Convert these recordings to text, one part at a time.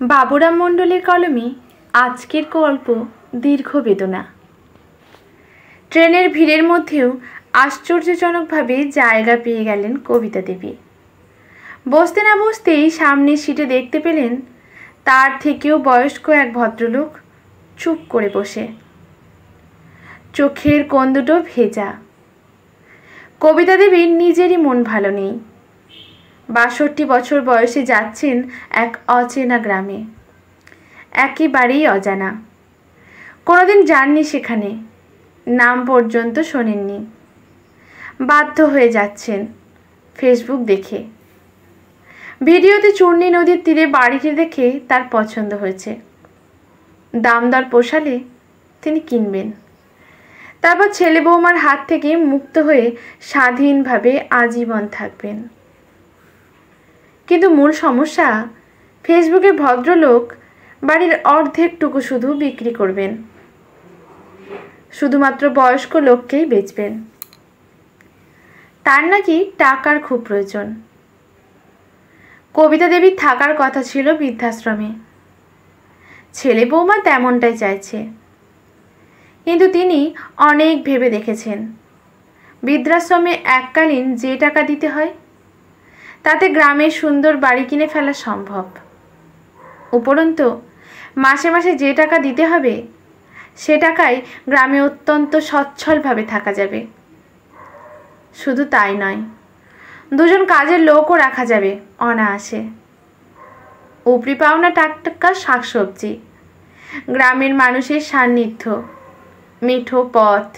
বাবুরাম মণ্ডলের কলমে আজকের গল্প দীর্ঘ বেদনা। ট্রেনের ভিড়ের মধ্যেও আশ্চর্যজনকভাবে জায়গা পেয়ে গেলেন কবিতা দেবী। বসতে না বসতেই সামনের সিটে দেখতে পেলেন তার থেকেও বয়স্ক এক ভদ্রলোক চুপ করে বসে, চোখের কোণ দুটো ভেজা। কবিতা দেবীর নিজেরই মন ভালো নেই। ৬২ বছর বয়সে যাচ্ছেন এক অচেনা গ্রামে, একেবারেই অজানা। কোনোদিন যাননি সেখানে, নাম পর্যন্ত শোনেননি। বাধ্য হয়ে যাচ্ছেন ফেসবুক দেখে। ভিডিওতে চূর্ণী নদীর তীরে বাড়িটি দেখে তার পছন্দ হয়েছে। দাম দর পোষালে তিনি কিনবেন। তারপর ছেলে বৌমার হাত থেকে মুক্ত হয়ে স্বাধীনভাবে আজীবন থাকবেন। কিন্তু মূল সমস্যা, ফেসবুকের ভদ্রলোক বাড়ির অর্ধেকটুকু শুধু বিক্রি করবেন, শুধুমাত্র বয়স্ক লোককেই বেচবেন। তার নাকি টাকার খুব প্রয়োজন। কবিতা দেবীর থাকার কথা ছিল বৃদ্ধাশ্রমে, ছেলে বৌমা তেমনটাই চাইছে। কিন্তু তিনি অনেক ভেবে দেখেছেন, বৃদ্ধাশ্রমে এককালীন যে টাকা দিতে হয় তাতে গ্রামের সুন্দর বাড়ি কিনে ফেলা সম্ভব। উপরন্তু মাসে মাসে যে টাকা দিতে হবে সে টাকায় গ্রামে অত্যন্ত সচ্ছলভাবে থাকা যাবে। শুধু তাই নয়, দুজন কাজের লোকও রাখা যাবে অনায়াসে। উপরি পাওনা টাটকা শাকসবজি, গ্রামের মানুষের সান্নিধ্য, মিঠো পথ,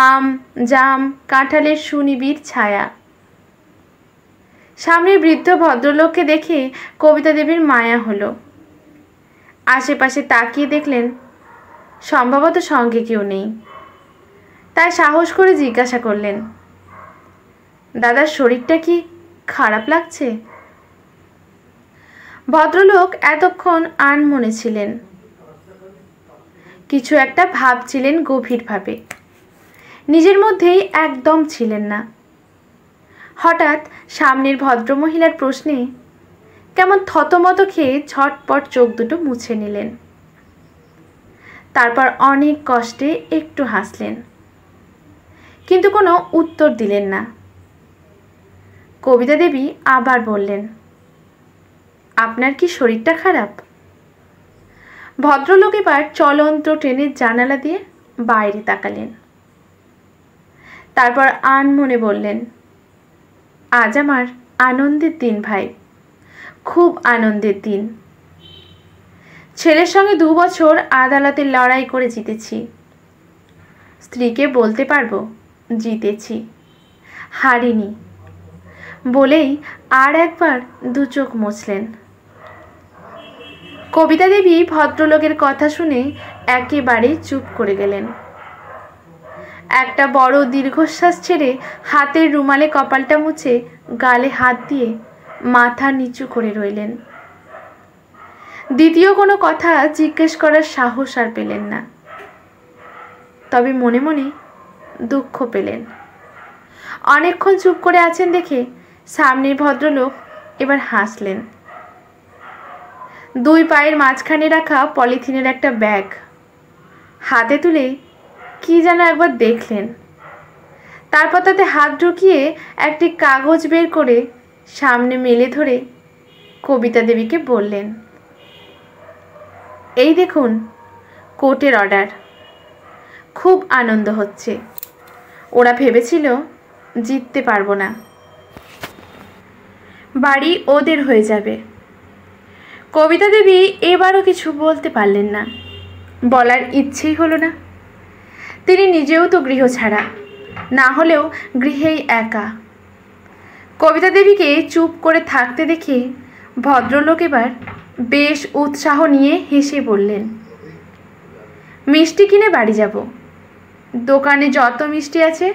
আম জাম কাঁঠালের সুনিবিড় ছায়া। সামনের বৃদ্ধ ভদ্রলোককে দেখে কবিতা দেবীর মায়া হলো। আশেপাশে তাকিয়ে দেখলেন সম্ভবত সঙ্গে কেউ নেই। তাই সাহস করে জিজ্ঞাসা করলেন, দাদার শরীরটা কি খারাপ লাগছে? ভদ্রলোক এতক্ষণ আনমনে ছিলেন, কিছু একটা ভাবছিলেন গভীরভাবে, নিজের মধ্যেই একদম ছিলেন না। হঠাৎ সামনের ভদ্রমহিলার প্রশ্নে কেমন থতমত খেয়ে ঝটপট চোখ দুটো মুছে নিলেন। তারপর অনেক কষ্টে একটু হাসলেন, কিন্তু কোনো উত্তর দিলেন না। কবিতা দেবী আবার বললেন, আপনার কি শরীরটা খারাপ? ভদ্রলোক এবার চলন্ত ট্রেনের জানালা দিয়ে বাইরে তাকালেন। তারপর আনমনে বললেন, আজ আমার আনন্দের দিন ভাই, খুব আনন্দের দিন। ছেলের সঙ্গে ২ বছর আদালতের লড়াই করে জিতেছি। স্ত্রীকে বলতে পারবো জিতেছি, হারিনি। বলেই আর একবার ২ চোখ মুছলেন। কবিতা দেবী ভদ্রলোকের কথা শুনে একেবারেই চুপ করে গেলেন। একটা বড় দীর্ঘশ্বাস ছেড়ে হাতের রুমালে কপালটা মুছে গালে হাত দিয়ে মাথা নিচু করে রইলেন। দ্বিতীয় কোনো কথা জিজ্ঞেস করার সাহস আর পেলেন না। তবে মনে মনে দুঃখ পেলেন। অনেকক্ষণ চুপ করে আছেন দেখে সামনের ভদ্রলোক এবার হাসলেন। ২ পায়ের মাঝখানে রাখা পলিথিনের একটা ব্যাগ হাতে তুলে কি যেন একবার দেখলেন। তারপর তাতে হাত ঢুকিয়ে একটি কাগজ বের করে সামনে মেলে ধরে কবিতা দেবীকে বললেন, এই দেখুন কোর্টের অর্ডার। খুব আনন্দ হচ্ছে। ওরা ভেবেছিল জিততে পারবো না, বাড়ি ওদের হয়ে যাবে। কবিতা দেবী এবারও কিছু বলতে পারলেন না, বলার ইচ্ছেই হলো না। তিনি নিজেও তো গৃহ ছাড়া, না হলেও গৃহেই একা। কবিতা দেবীকে চুপ করে থাকতে দেখে ভদ্রলোক এবার বেশ উৎসাহ নিয়ে হেসে বললেন, মিষ্টি কিনে বাড়ি যাব। দোকানে যত মিষ্টি আছে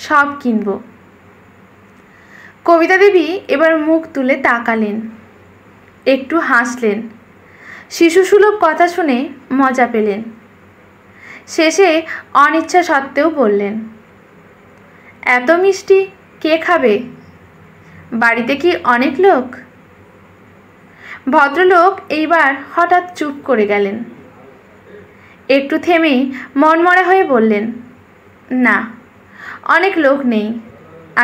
সব কিনব। কবিতা দেবী এবার মুখ তুলে তাকালেন, একটু হাসলেন। শিশুসুলভ কথা শুনে মজা পেলেন। শেষে অনিচ্ছা সত্ত্বেও বললেন, এত মিষ্টি কে খাবে? বাড়িতে কি অনেক লোক? ভদ্রলোক এইবার হঠাৎ চুপ করে গেলেন। একটু থেমে মনমরা হয়ে বললেন, না, অনেক লোক নেই।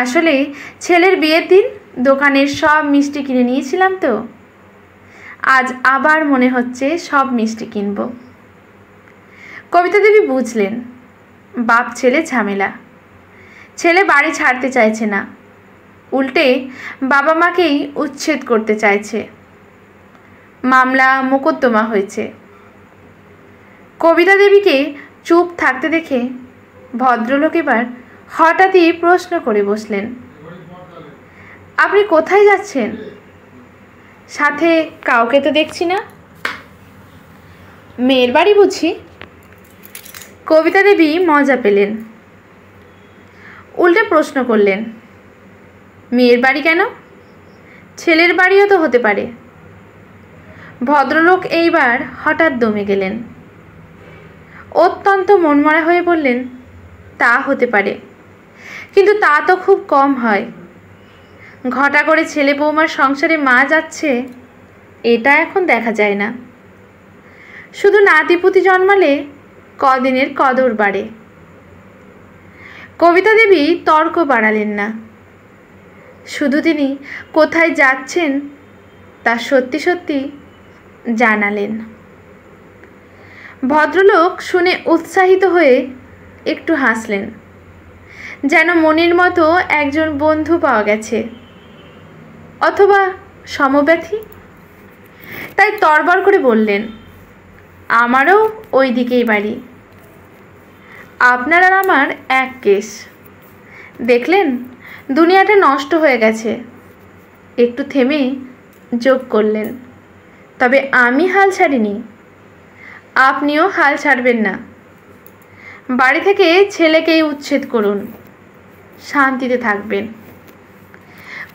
আসলে ছেলের বিয়ের দিন দোকানের সব মিষ্টি কিনে নিয়েছিলাম তো, আজ আবার মনে হচ্ছে সব মিষ্টি কিনব। কবিতা দেবী বুঝলেন বাপ ছেলে ঝামেলা। ছেলে বাড়ি ছাড়তে চাইছে না, উল্টে বাবা মাকেই উচ্ছেদ করতে চাইছে। মামলা মোকদ্দমা হয়েছে। কবিতা দেবীকে চুপ থাকতে দেখে ভদ্রলোক এবার হঠাৎই প্রশ্ন করে বসলেন, আপনি কোথায় যাচ্ছেন? সাথে কাউকে তো দেখছি না। মেয়ের বাড়ি বুঝি? কবিতা দেবী মজা পেলেন, উল্টে প্রশ্ন করলেন, মেয়ের বাড়ি কেন? ছেলের বাড়িও তো হতে পারে। ভদ্রলোক এইবার হঠাৎ দমে গেলেন। অত্যন্ত মনমরা হয়ে বললেন, তা হতে পারে, কিন্তু তা তো খুব কম হয়। ঘটা করে ছেলে বৌমার সংসারে মা যাচ্ছে, এটা এখন দেখা যায় না। শুধু নাতিপুতি জন্মালে কদিনের কদর বাড়ে। কবিতা দেবী তর্ক বাড়ালেন না, শুধু তিনি কোথায় যাচ্ছেন তা সত্যি সত্যি জানালেন। ভদ্রলোক শুনে উৎসাহিত হয়ে একটু হাসলেন, যেন মনের মতো একজন বন্ধু পাওয়া গেছে, অথবা সমব্যথী। তাই তরবর করে বললেন, আমারও ওই দিকেই বাড়ি। আপনার আর আমার এক কেস। দেখলেন দুনিয়াটা নষ্ট হয়ে গেছে। একটু থেমে যোগ করলেন, তবে আমি হাল ছাড়িনি, আপনিও হাল ছাড়বেন না। বাড়ি থেকে ছেলেকেই উচ্ছেদ করুন, শান্তিতে থাকবেন।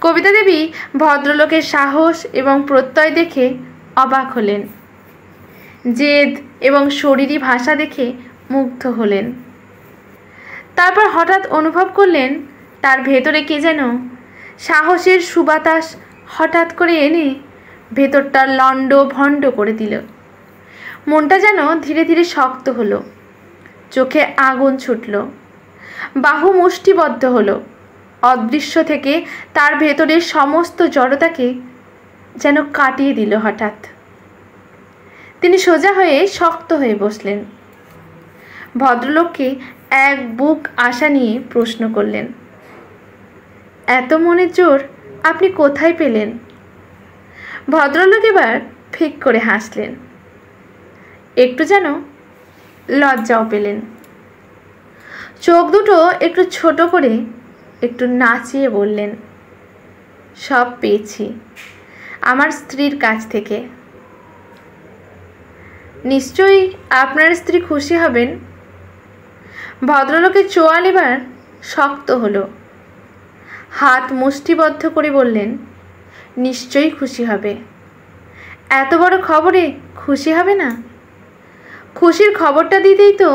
কবিতা দেবী ভদ্রলোকের সাহস এবং প্রত্যয় দেখে অবাক হলেন, জেদ এবং শরীরী ভাষা দেখে মুগ্ধ হলেন। তারপর হঠাৎ অনুভব করলেন তার ভেতরে কে যেন সাহসের সুবাতাস হঠাৎ করে এনে ভেতরটা লণ্ড ভণ্ড করে দিল। মনটা যেন ধীরে ধীরে শক্ত হলো, চোখে আগুন ছুটল, বাহু মুষ্টিবদ্ধ হলো। অদৃশ্য থেকে তার ভেতরের সমস্ত জড়তাকে যেন কাটিয়ে দিল হঠাৎ। তিনি সোজা হয়ে শক্ত হয়ে বসলেন। ভদ্রলোককে এক বুক আশা নিয়ে প্রশ্ন করলেন, এত মনের জোর আপনি কোথায় পেলেন? ভদ্রলোক এবার ফিক করে হাসলেন, একটু যেন লজ্জাও পেলেন। চোখ দুটো একটু ছোট করে একটু নাচিয়ে বললেন, সব পেয়েছি আমার স্ত্রীর কাছ থেকে। নিশ্চয়ই আপনার স্ত্রী খুশি হবেন। ভদ্রলোকের চোয়াল এবার শক্ত হলো, হাত মুষ্টিবদ্ধ করে বললেন, নিশ্চয়ই খুশি হবে। এত বড় খবরে খুশি হবে না? খুশির খবরটা দিতেই তো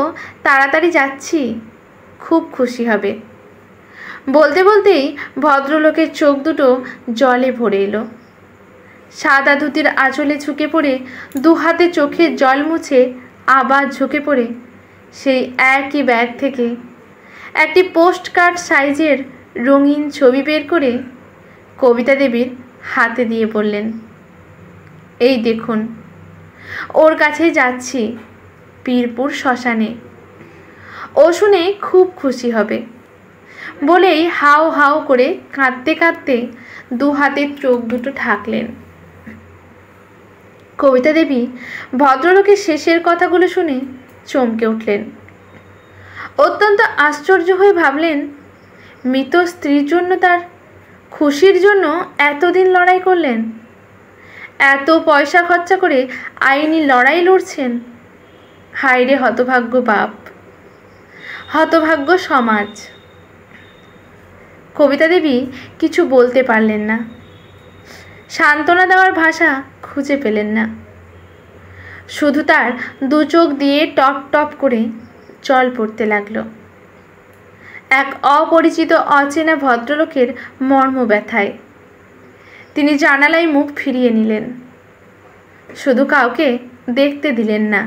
তাড়াতাড়ি যাচ্ছি, খুব খুশি হবে। বলতে বলতেই ভদ্রলোকের চোখ দুটো জলে ভরে এলো। সাদা ধুতির আঁচলে ঝুঁকে পড়ে দু হাতে চোখের জল মুছে আবার ঝুঁকে পড়ে সেই একই ব্যাগ থেকে একটি পোস্টকার্ড সাইজের রঙিন ছবি বের করে কবিতা দেবীর হাতে দিয়ে বললেন, এই দেখুন, ওর কাছেই যাচ্ছি পীরপুর শ্মশানে, ও শুনে খুব খুশি হবে। বলেই হাউ হাউ করে কাঁদতে কাঁদতে দু হাতের চোখ দুটো ঢাকলেন। কবিতা দেবী ভদ্রলোকের শেষের কথাগুলো শুনে চমকে উঠলেন। অত্যন্ত আশ্চর্য হয়ে ভাবলেন, মৃত স্ত্রীর জন্য তার খুশির জন্য এতদিন লড়াই করলেন, এত পয়সা খরচা করে আইনি লড়াই লড়ছেন। হায় রে হতভাগ্য বাপ, হতভাগ্য সমাজ। কবিতা দেবী কিছু বলতে পারলেন না, সান্ত্বনা দেওয়ার ভাষা খুঁজে পেলেন না। শুধু তার দু চোখ দিয়ে টপ টপ করে জল পড়তে লাগলো, এক অপরিচিত অচেনা ভদ্রলোকের মর্ম ব্যথায়। তিনি জানালায় মুখ ফিরিয়ে নিলেন। শুধু কাউকে দেখতে দিলেন না,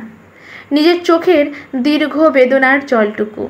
নিজের চোখের দীর্ঘ বেদনার জলটুকু।